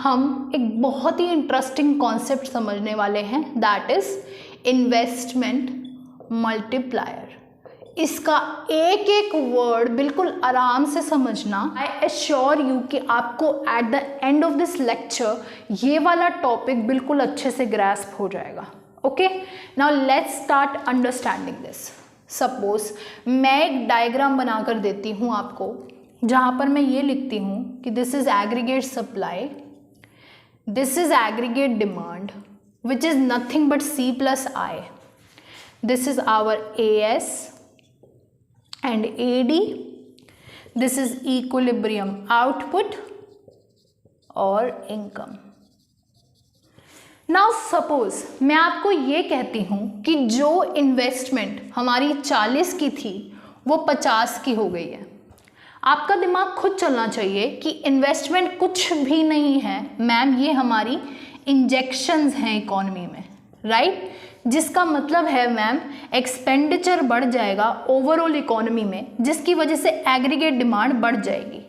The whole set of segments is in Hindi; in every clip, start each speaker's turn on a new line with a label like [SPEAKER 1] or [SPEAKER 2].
[SPEAKER 1] हम एक बहुत ही इंटरेस्टिंग कॉन्सेप्ट समझने वाले हैं, दैट इज इन्वेस्टमेंट मल्टीप्लायर। इसका एक एक वर्ड बिल्कुल आराम से समझना। आई एश्योर यू कि आपको at the end of this lecture ये वाला टॉपिक बिल्कुल अच्छे से ग्रैस्प हो जाएगा। Okay, now let's start understanding this. Suppose मैं एक डायग्राम बनाकर देती हूँ आपको, जहाँ पर मैं ये लिखती हूँ कि this is aggregate supply, this is aggregate demand which is nothing but C plus I, this is our AS and AD, this is equilibrium output और income। Now suppose मैं आपको ये कहती हूँ कि जो इन्वेस्टमेंट हमारी 40 की थी वो 50 की हो गई है। आपका दिमाग खुद चलना चाहिए कि इन्वेस्टमेंट कुछ भी नहीं है मैम, ये हमारी इंजेक्शंस हैं इकोनॉमी में, राइट? जिसका मतलब है मैम एक्सपेंडिचर बढ़ जाएगा ओवरऑल इकोनॉमी में, जिसकी वजह से एग्रीगेट डिमांड बढ़ जाएगी,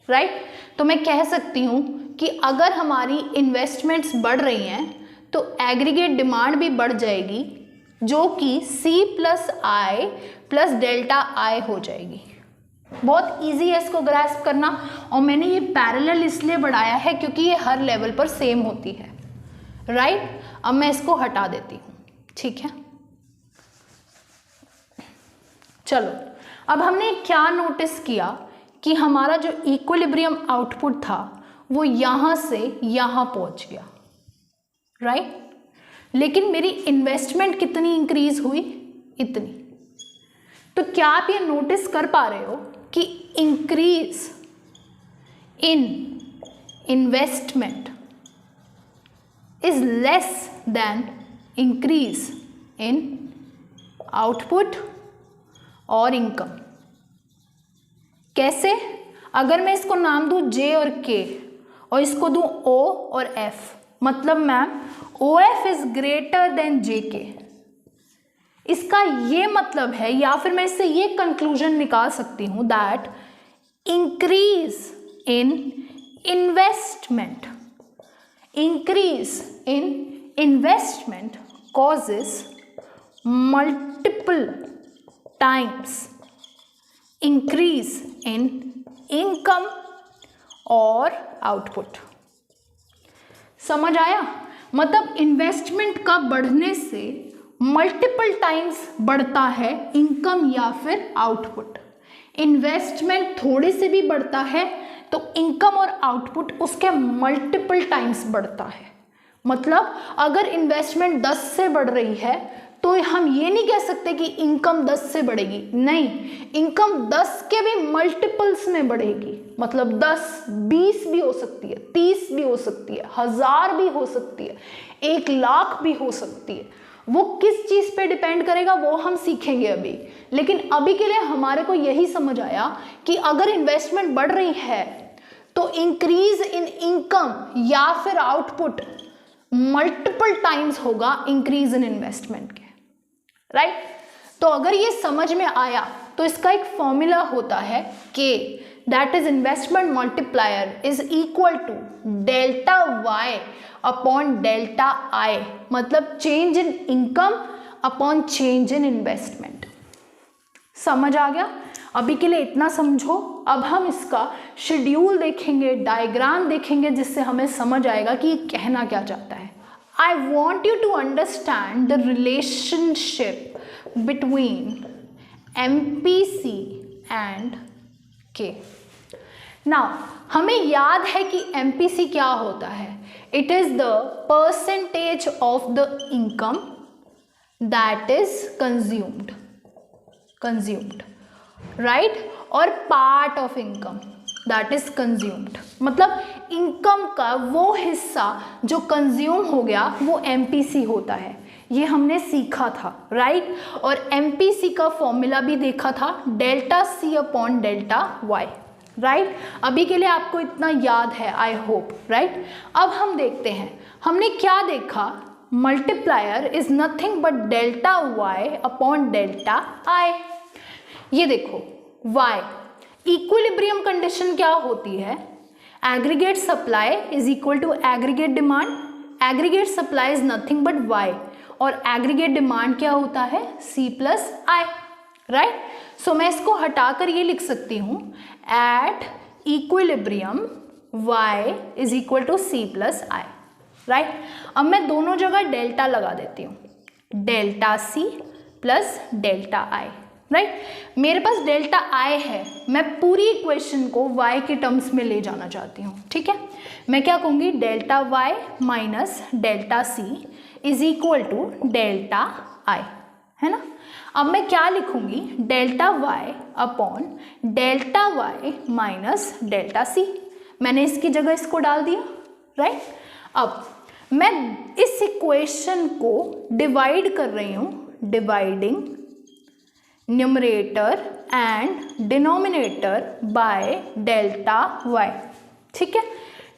[SPEAKER 1] राइट? तो मैं कह सकती हूँ कि अगर हमारी इन्वेस्टमेंट्स बढ़ रही हैं तो एग्रीगेट डिमांड भी बढ़ जाएगी, जो कि C plus I plus delta I हो जाएगी। बहुत इजी है इसको ग्रैस्प करना, और मैंने ये पैरेलल इसलिए बढ़ाया है क्योंकि ये हर लेवल पर सेम होती है, राइट? अब मैं इसको हटा देती हूँ, ठीक है? चलो, अब हमने क्या नोटिस किया कि हमारा जो इक्विलिब्रियम आउटपुट था वो यहाँ से यहाँ पहुँच गया, राइट? लेकिन मेरी इन्वेस्टमेंट कितनी इंक्रीज हुई? इतनी। तो क्या आप ये नोटिस कर पा रहे हो कि increase in investment is less than increase in output और इनकम? कैसे? अगर मैं इसको नाम दूं J और K और इसको दूं O और F, मतलब ma'am OF is greater than JK। इसका ये मतलब है, या फिर मैं इससे ये कंक्लूजन निकाल सकती हूं that increase in investment, increase in investment causes multiple times increase in income और आउटपुट। समझ आया? मतलब इन्वेस्टमेंट का बढ़ने से मल्टीपल टाइम्स बढ़ता है इनकम या फिर आउटपुट। इन्वेस्टमेंट थोड़े से भी बढ़ता है तो इनकम और आउटपुट उसके मल्टीपल टाइम्स बढ़ता है। मतलब अगर इन्वेस्टमेंट 10 से बढ़ रही है तो हम ये नहीं कह सकते कि इनकम 10 से बढ़ेगी, नहीं, इनकम 10 के भी मल्टीपल्स में बढ़ेगी। मतलब 10, 20 भी हो सकती है, 30 भी हो सकती है, 1000 भी हो सकती है, 1 लाख भी हो सकती है। वो किस चीज़ पे डिपेंड करेगा वो हम सीखेंगे अभी, लेकिन अभी के लिए हमारे को यही समझ आया कि अगर इन्वेस्टमेंट बढ़ रही है तो इंक्रीज इन इनकम या फिर आउटपुट मल्टीपल टाइम्स होगा इंक्रीज इन इन्वेस्टमेंट के, राइट? तो अगर ये समझ में आया तो इसका एक फॉर्मूला होता है K, that is investment multiplier is equal to delta Y upon delta I, मतलब change in income upon change in investment. समझ आ गया? अभी के लिए इतना समझो। अब हम इसका शेड्यूल देखेंगे, डायग्राम देखेंगे, जिससे हमें समझ आएगा कि ये कहना क्या चाहता है। I want you to understand the relationship between MPC and K. Now, हमें याद है कि MPC क्या होता है? It is the percentage of the income that is consumed, right? और part of income that is consumed, मतलब इनकम का वो हिस्सा जो कंज्यूम हो गया वो MPC होता है। ये हमने सीखा था, राइट? और MPC का फॉर्मूला भी देखा था, delta C upon delta Y, right? अभी के लिए आपको इतना याद है, आई होप, राइट? अब हम देखते हैं हमने क्या देखा। Multiplier is nothing but delta Y upon delta I। ये देखो Y इक्विलिब्रियम कंडीशन क्या होती है? Aggregate supply is equal to aggregate demand, aggregate supply is nothing but y, और एग्रीगेट डिमांड क्या होता है, C plus I, right. So मैं इसको हटाकर ये लिख सकती हूँ at equilibrium y is equal to C plus I, right. अब मैं दोनों जगह डेल्टा लगा देती हूँ, delta C plus delta I, right. मेरे पास डेल्टा I है, मैं पूरी इक्वेशन को y के टर्म्स में ले जाना चाहती हूँ, ठीक है। मैं क्या कहूँगी, delta y minus delta C is equal to delta I, है ना। अब मैं क्या लिखूँगी, delta y upon delta y minus delta C, मैंने इसकी जगह इसको डाल दिया, राइट। अब मैं इस इक्वेशन को डिवाइड कर रही हूँ, dividing numerator and denominator by delta y, ठीक है।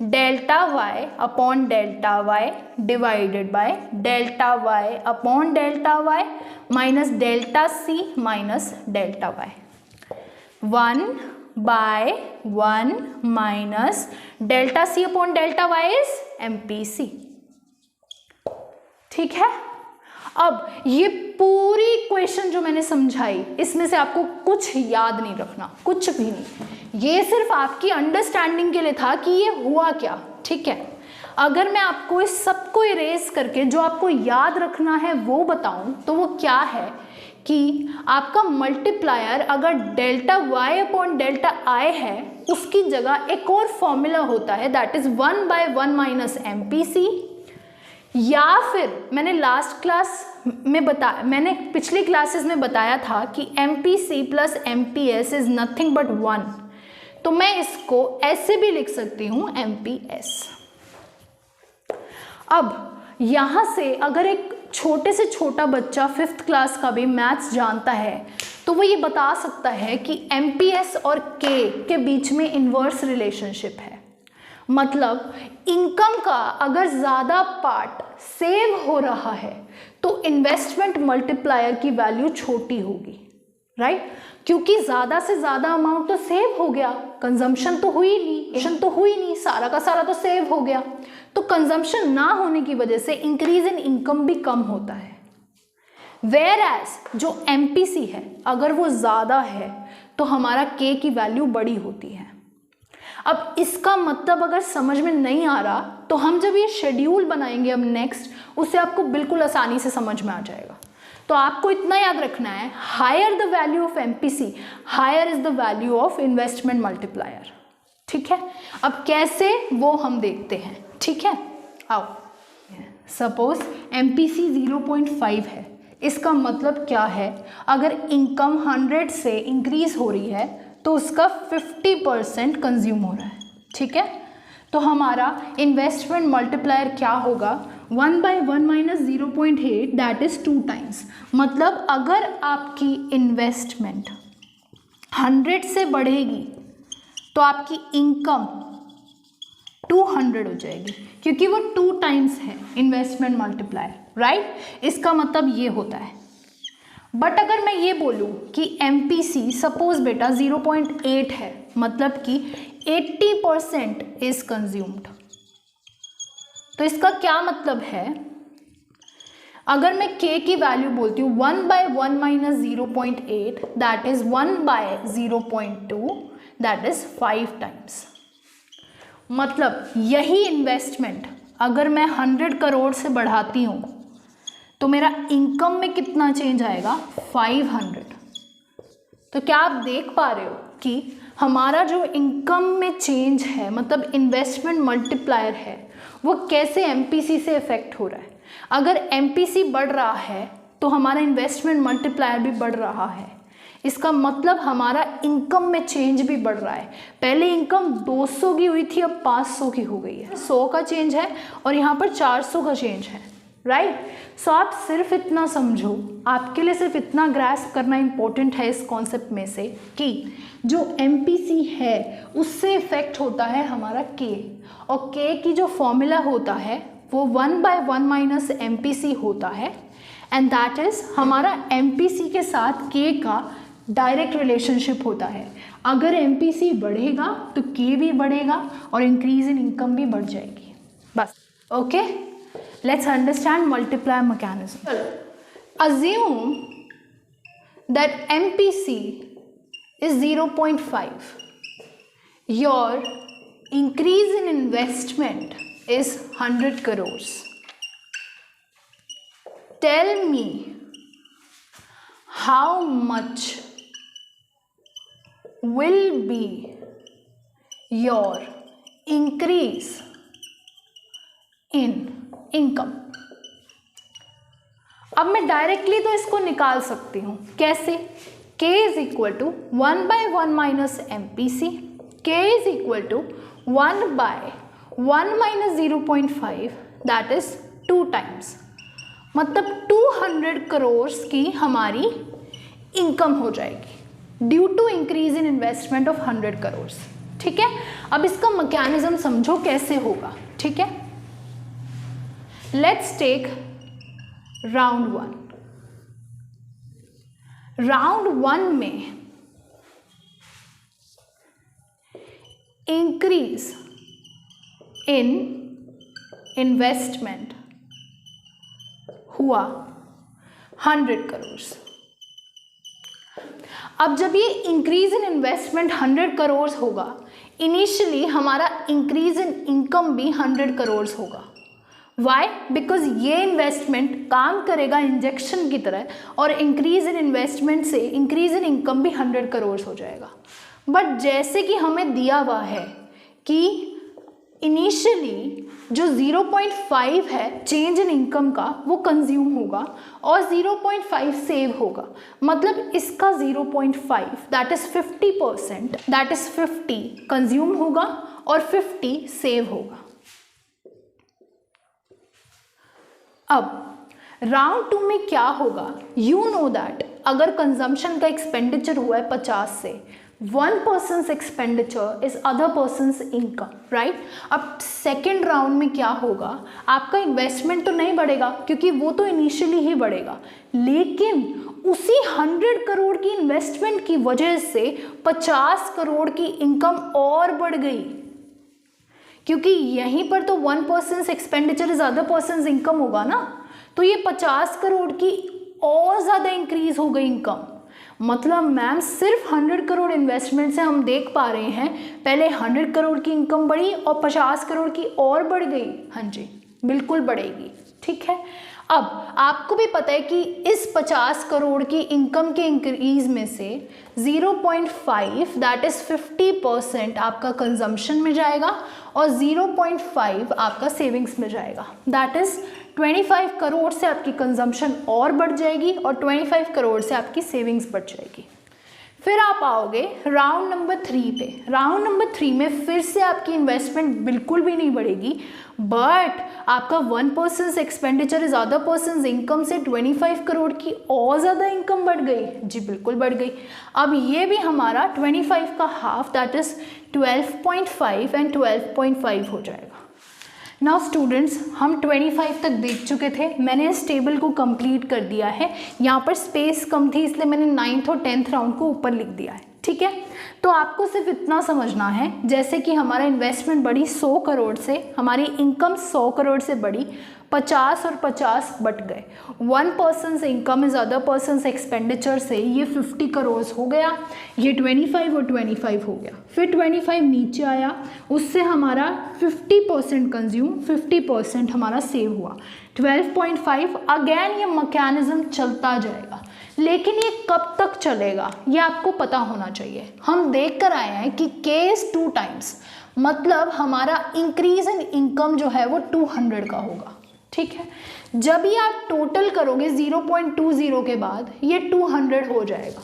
[SPEAKER 1] Delta y upon delta y divided by delta y upon delta y minus delta c minus delta y, 1 by 1 minus delta c upon delta y is MPC, ठीक है। अब ये पूरी इक्वेशन जो मैंने समझाई, इसमें से आपको कुछ याद नहीं रखना, कुछ भी नहीं, ये सिर्फ आपकी अंडरस्टैंडिंग के लिए था कि ये हुआ क्या, ठीक है। अगर मैं आपको इस सबको इरेज करके जो आपको याद रखना है वो बताऊं, तो वो क्या है कि आपका मल्टीप्लायर अगर delta y upon delta I है, उसकी जगह एक और फॉर्मूला होता है, that is 1 by 1 minus MPC, या फिर मैंने पिछली क्लासेस में बताया था कि MPC plus MPS is nothing but 1, तो मैं इसको ऐसे भी लिख सकती हूँ MPS। अब यहाँ से अगर एक छोटे से छोटा बच्चा 5th क्लास का भी मैथ्स जानता है, तो वो ये बता सकता है कि MPS और K के बीच में इन्वर्स रिलेशनशिप है, मतलब इनकम का अगर ज़्यादा पार्ट सेव हो रहा है तो इन्वेस्टमेंट मल्टीप्लायर की वैल्यू छोटी होगी, राइट। क्योंकि ज़्यादा से ज़्यादा अमाउंट तो सेव हो गया, कंजम्पशन तो हुई नहीं, सारा का सारा तो सेव हो गया, तो कंजम्पशन ना होने की वजह से इंक्रीज इन इनकम भी कम होता है। वेयर एज जो MPC है, अगर वो ज़्यादा है तो हमारा K की वैल्यू बड़ी होती है। अब इसका मतलब अगर समझ में नहीं आ रहा, तो हम जब ये शेड्यूल बनाएंगे अब नेक्स्ट, उससे आपको बिल्कुल आसानी से समझ में आ जाएगा। तो आपको इतना याद रखना है, higher the value of MPC, higher is the value of investment multiplier, ठीक है। अब कैसे वो हम देखते हैं, ठीक है। आओ, सपोज MPC 0.5 है, इसका मतलब क्या है, अगर इनकम 100 से इंक्रीज हो रही है तो उसका 50% कंज्यूम हो रहा है, ठीक है। तो हमारा इन्वेस्टमेंट मल्टीप्लायर क्या होगा, 1 by 1 minus 0.8 that is 2 times. मतलब अगर आपकी इन्वेस्टमेंट 100 से बढ़ेगी तो आपकी इनकम 200 हो जाएगी, क्योंकि वो 2 टाइम्स है इन्वेस्टमेंट मल्टीप्लायर, राइट। इसका मतलब ये होता है। बट अगर मैं ये बोलूँ कि MPC सपोज बेटा 0.8 है, मतलब कि 80% इज कंज्यूम्ड, तो इसका क्या मतलब है, अगर मैं K की वैल्यू बोलती हूँ 1 by 1 minus 0.8 that is 1 by 0.2 that is 5 times. मतलब यही इन्वेस्टमेंट अगर मैं 100 करोड़ से बढ़ाती हूँ तो मेरा इनकम में कितना चेंज आएगा, 500। तो क्या आप देख पा रहे हो कि हमारा जो इनकम में चेंज है, मतलब इन्वेस्टमेंट मल्टीप्लायर है, वो कैसे MPC से इफेक्ट हो रहा है। अगर MPC बढ़ रहा है तो हमारा इन्वेस्टमेंट मल्टीप्लायर भी बढ़ रहा है। इसका मतलब हमारा इनकम में चेंज भी बढ़ रहा है। पहले इनकम 200 की हुई थी, अब 500 की हो गई है। 100 का चेंज है और यहाँ पर 400 का चेंज है, राइट। सो आप सिर्फ इतना समझो, आपके लिए सिर्फ इतना ग्रास्प करना इंपॉर्टेंट है इस कॉन्सेप्ट में से कि जो MPC है उससे इफेक्ट होता है हमारा K, और K की जो फॉर्मूला होता है वो 1 बाय 1 माइनस MPC होता है, एंड दैट इज हमारा MPC के साथ K का डायरेक्ट रिलेशनशिप होता है। अगर MPC बढ़ेगा तो K भी बढ़ेगा और इंक्रीज इन इनकम भी बढ़ जाएगी। बस okay, let's understand multiply mechanism. Assume that MPC is 0.5. Your increase in investment is 100 crores. Tell me how much will be your increase in income. अब मैं डायरेक्टली तो इसको निकाल सकती हूँ, कैसे? K is equal to 1 by 1 minus MPC. K is equal to 1 by 1 minus 0.5, that is 2 times. मतलब 200 करोड़ की हमारी इनकम हो जाएगी due to increase in investment of 100 crore. ठीक है, अब इसका मैकेनिज्म समझो कैसे होगा। ठीक है, लेट्स टेक राउंड 1। राउंड 1 में इंक्रीज इन इन्वेस्टमेंट हुआ 100 करोड़। अब जब ये इंक्रीज इन इन्वेस्टमेंट 100 करोड़ होगा, इनिशियली हमारा इंक्रीज इन इनकम भी 100 करोड़ होगा। वाई? बिकॉज ये इन्वेस्टमेंट काम करेगा इंजेक्शन की तरह और इंक्रीज इन इन्वेस्टमेंट से इंक्रीज इन इनकम भी 100 करोड़ हो जाएगा। बट जैसे कि हमें दिया हुआ है कि इनिशियली जो 0.5 है चेंज इन इनकम का वो कंज्यूम होगा और 0.5 सेव होगा, मतलब इसका 0.5 that is 50%, that is 50 consume होगा और 50 सेव होगा। अब राउंड 2 में क्या होगा? यू नो दैट अगर कंजम्पशन का एक्सपेंडिचर हुआ है 50 से, 1 person's expenditure is other persons income, right? अब सेकेंड राउंड में क्या होगा? आपका इन्वेस्टमेंट तो नहीं बढ़ेगा क्योंकि वो तो इनिशियली ही बढ़ेगा, लेकिन उसी 100 करोड़ की इन्वेस्टमेंट की वजह से 50 करोड़ की इनकम और बढ़ गई, क्योंकि यहीं पर तो 1 person's expenditure is other persons income होगा ना, तो ये 50 करोड़ की और ज़्यादा इंक्रीज हो गई इनकम। मतलब मैम सिर्फ 100 करोड़ इन्वेस्टमेंट से हम देख पा रहे हैं पहले 100 करोड़ की इनकम बढ़ी और 50 करोड़ की और बढ़ गई। हाँ जी, बिल्कुल बढ़ेगी। ठीक है, अब आपको भी पता है कि इस 50 करोड़ की इनकम के इंक्रीज में से 0.5 दैट इज 50% आपका कंजम्पशन में जाएगा और 0.5 आपका सेविंग्स में जाएगा, दैट इज 25 करोड़ से आपकी कंजम्पशन और बढ़ जाएगी और 25 करोड़ से आपकी सेविंग्स बढ़ जाएगी। फिर आप आओगे राउंड नंबर 3 पे। राउंड नंबर 3 में फिर से आपकी इन्वेस्टमेंट बिल्कुल भी नहीं बढ़ेगी, बट आपका 1 person's expenditure is other persons income से 25 करोड़ की और ज़्यादा इनकम बढ़ गई। जी बिल्कुल बढ़ गई। अब ये भी हमारा 25 का हाफ दैट इज 12.5 एंड 12.5 हो जाएगा। नाउ स्टूडेंट्स, हम 25 तक देख चुके थे, मैंने इस टेबल को कंप्लीट कर दिया है। यहाँ पर स्पेस कम थी इसलिए मैंने 9th और 10th राउंड को ऊपर लिख दिया है। ठीक है, तो आपको सिर्फ इतना समझना है, जैसे कि हमारा इन्वेस्टमेंट बढ़ी 100 करोड़ से, हमारी इनकम 100 करोड़ से बढ़ी, 50 और 50 बट गए। 1 person's income is other persons expenditure से ये 50 करोड़ हो गया, ये 25 और 25 हो गया। फिर 25 नीचे आया, उससे हमारा 50% कंज्यूम, 50% हमारा सेव हुआ। 12.5 अगेन ये मैकेनिज्म चलता जाएगा, लेकिन ये कब तक चलेगा ये आपको पता होना चाहिए। हम देख कर आए हैं कि K is 2 times, मतलब हमारा इंक्रीज इन इनकम जो है वो 200 का होगा। ठीक है, जब ये आप टोटल करोगे 0.20 के बाद ये 200 हो जाएगा।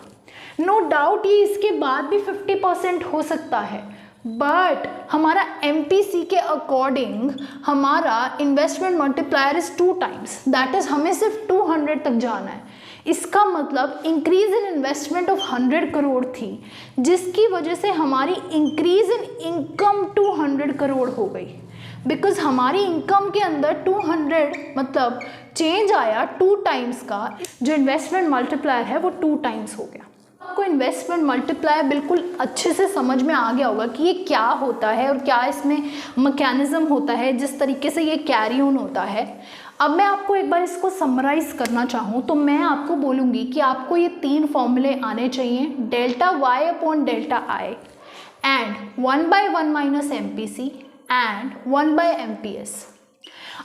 [SPEAKER 1] नो डाउट ये इसके बाद भी 50% हो सकता है, बट हमारा MPC के अकॉर्डिंग हमारा investment multiplier is 2 times, that is हमें सिर्फ 200 तक जाना है। इसका मतलब increase in investment of 100 crore थी, जिसकी वजह से हमारी इंक्रीज इन इनकम 200 करोड़ हो गई, बिकॉज हमारी इनकम के अंदर 200 मतलब चेंज आया 2 times का, जो इन्वेस्टमेंट मल्टीप्लायर है वो 2 times हो गया। आपको इन्वेस्टमेंट मल्टीप्लायर बिल्कुल अच्छे से समझ में आ गया होगा कि ये क्या होता है और क्या इसमें मैकेनिज्म होता है, जिस तरीके से ये कैरी ऑन होता है। अब मैं आपको एक बार इसको समराइज करना चाहूँ तो मैं आपको बोलूँगी कि आपको ये 3 फॉर्मूले आने चाहिए, delta Y upon delta I and 1/1 minus MPC and 1/MPS।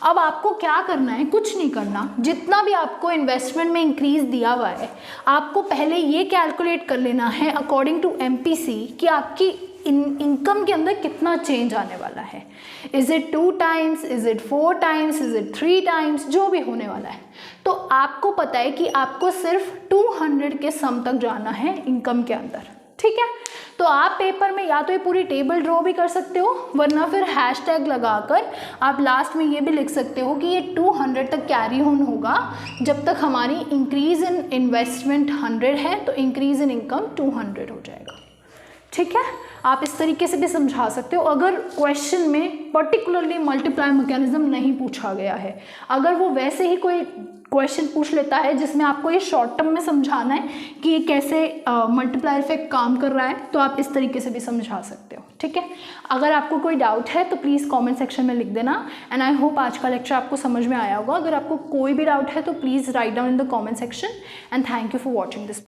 [SPEAKER 1] अब आपको क्या करना है, कुछ नहीं करना, जितना भी आपको इन्वेस्टमेंट में इंक्रीज दिया हुआ है आपको पहले ये कैलकुलेट कर लेना है अकॉर्डिंग टू MPC कि आपकी इनकम के अंदर कितना चेंज आने वाला है। Is it 2 times, is it 4 times, is it 3 times, जो भी होने वाला है। तो आपको पता है कि आपको सिर्फ 200 के सम तक जाना है इनकम के अंदर, ठीक है। तो आप पेपर में या तो ये पूरी टेबल ड्रॉ भी कर सकते हो, वरना फिर हैशटैग लगाकर आप लास्ट में ये भी लिख सकते हो कि ये 200 तक कैरी ऑन होगा जब तक हमारी इंक्रीज इन इन्वेस्टमेंट 100 है तो इंक्रीज इन इनकम 200 हो जाएगा, ठीक है। आप इस तरीके से भी समझा सकते हो अगर क्वेश्चन में पर्टिकुलरली मल्टीप्लाई मैकेनिज्म नहीं पूछा गया है। अगर वो वैसे ही कोई क्वेश्चन पूछ लेता है जिसमें आपको ये शॉर्ट टर्म में समझाना है कि ये कैसे मल्टीप्लायर इफेक्ट काम कर रहा है, तो आप इस तरीके से भी समझा सकते हो, ठीक है। अगर आपको कोई डाउट है तो प्लीज़ कमेंट सेक्शन में लिख देना एंड आई होप आज का लेक्चर आपको समझ में आया होगा। अगर आपको कोई भी डाउट है तो please write down in the comment section and thank you for watching this.